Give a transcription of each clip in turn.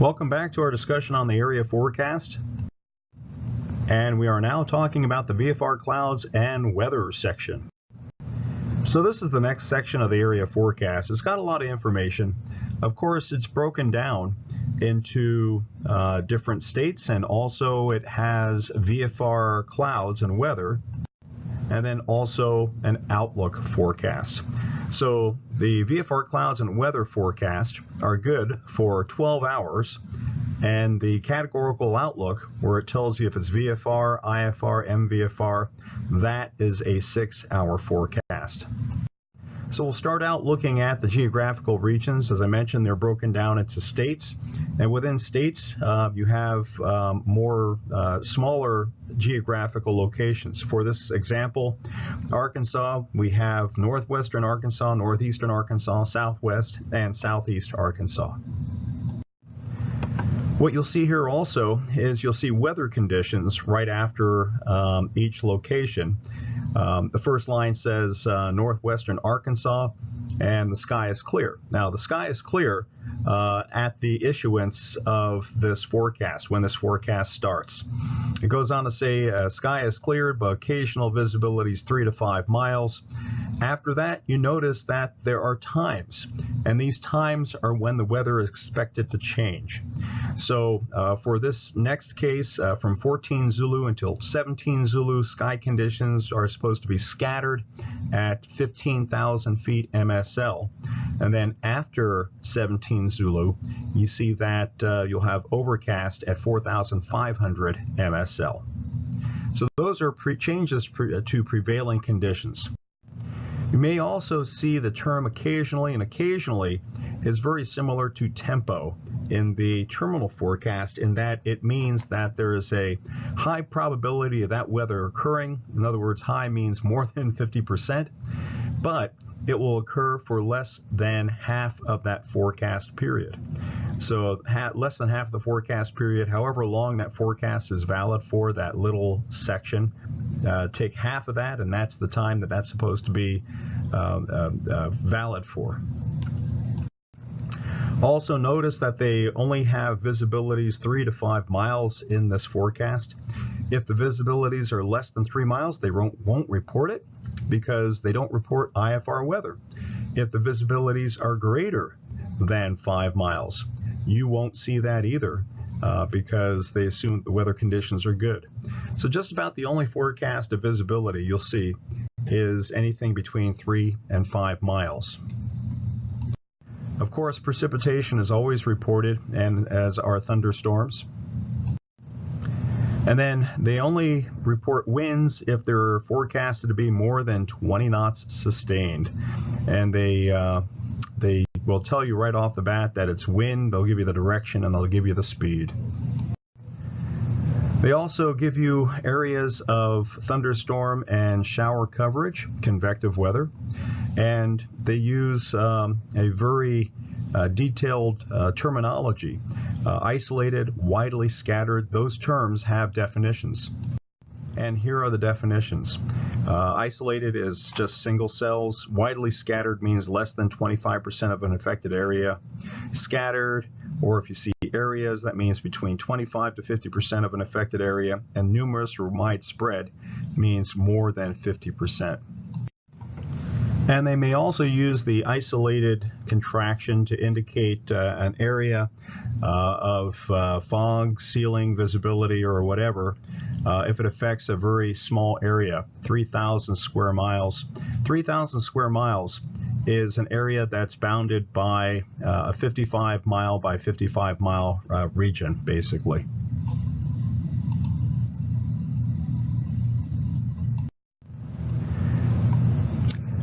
Welcome back to our discussion on the area forecast. And we are now talking about the VFR Clouds and Weather section. So this is the next section of the area forecast. It's got a lot of information. Of course, it's broken down into different states, and also it has VFR Clouds and Weather, and then also an outlook forecast. So the VFR Clouds and Weather forecast are good for 12 hours, and the categorical outlook, where it tells you if it's VFR, IFR, MVFR, that is a 6-hour forecast. So we'll start out looking at the geographical regions. As I mentioned, they're broken down into states, and within states you have smaller geographical locations. For this example, Arkansas, we have northwestern Arkansas, northeastern Arkansas, southwest, and southeast Arkansas. What you'll see here also is you'll see weather conditions right after each location. The first line says northwestern Arkansas, and the sky is clear. Now, the sky is clear at the issuance of this forecast, when this forecast starts. It goes on to say sky is cleared, but occasional visibility is 3 to 5 miles. After that, you notice that there are times, and these times are when the weather is expected to change. So for this next case, from 14 Zulu until 17 Zulu, sky conditions are supposed to be scattered at 15,000 feet MSL. And then after 17 Zulu, you see that you'll have overcast at 4,500 MSL. So those are changes to prevailing conditions. You may also see the term occasionally, and occasionally is very similar to tempo in the terminal forecast, in that it means that there is a high probability of that weather occurring. In other words, high means more than 50%, but it will occur for less than half of that forecast period. So less than half of the forecast period, however long that forecast is valid for, that little section, take half of that, and that's the time that that's supposed to be valid for. Also notice that they only have visibilities 3 to 5 miles in this forecast. If the visibilities are less than 3 miles, they won't report it, because they don't report IFR weather. If the visibilities are greater than 5 miles, you won't see that either, because they assume the weather conditions are good. So just about the only forecast of visibility you'll see is anything between 3 and 5 miles. Of course, precipitation is always reported, and as are thunderstorms. And then they only report winds if they're forecasted to be more than 20 knots sustained. And they will tell you right off the bat that it's wind. They'll give you the direction, and they'll give you the speed. They also give you areas of thunderstorm and shower coverage, convective weather, and they use a very detailed terminology. Isolated, widely scattered, those terms have definitions. And here are the definitions. Isolated is just single cells. Widely scattered means less than 25% of an affected area. Scattered, or if you see areas, that means between 25 to 50% of an affected area. And numerous or widespread means more than 50%. And they may also use the isolated contraction to indicate an area of fog, ceiling, visibility, or whatever, if it affects a very small area, 3,000 square miles. 3,000 square miles is an area that's bounded by a 55 mile by 55 mile region, basically.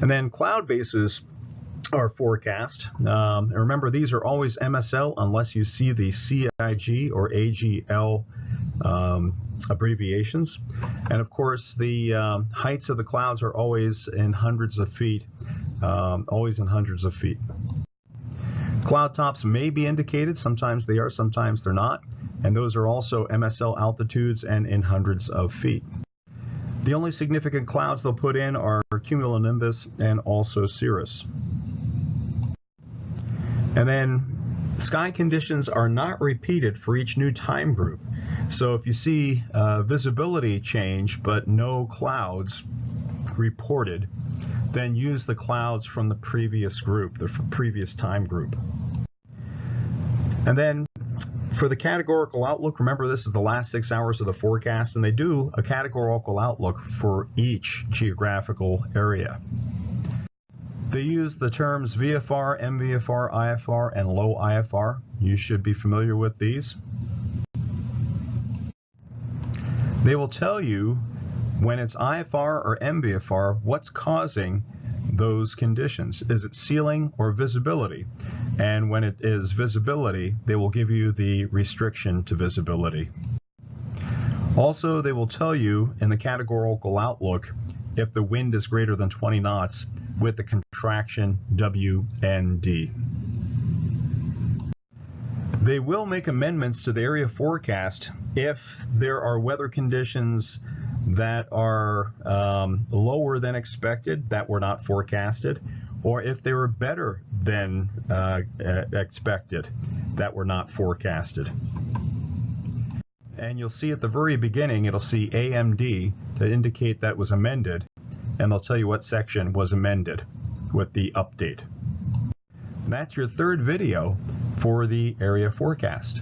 And then cloud bases are forecast. And remember, these are always MSL unless you see the CIG or AGL abbreviations. And of course, the heights of the clouds are always in hundreds of feet, always in hundreds of feet. Cloud tops may be indicated. Sometimes they are, sometimes they're not. And those are also MSL altitudes and in hundreds of feet. The only significant clouds they'll put in are cumulonimbus and also cirrus. And then Sky conditions are not repeated for each new time group. So if you see visibility change but no clouds reported, then use the clouds from the previous group, the previous time group. And then for the categorical outlook, remember this is the last 6 hours of the forecast, and they do a categorical outlook for each geographical area. They use the terms VFR, MVFR, IFR, and low IFR. You should be familiar with these. They will tell you when it's IFR or MVFR what's causing those conditions. Is it ceiling or visibility? And when it is visibility, they will give you the restriction to visibility. Also, they will tell you in the categorical outlook if the wind is greater than 20 knots with the contraction WND. They will make amendments to the area forecast if there are weather conditions that are lower than expected, that were not forecasted, or if they were better than expected, that were not forecasted. And you'll see at the very beginning, it'll see AMD to indicate that was amended, and they'll tell you what section was amended with the update. That's your third video for the area forecast.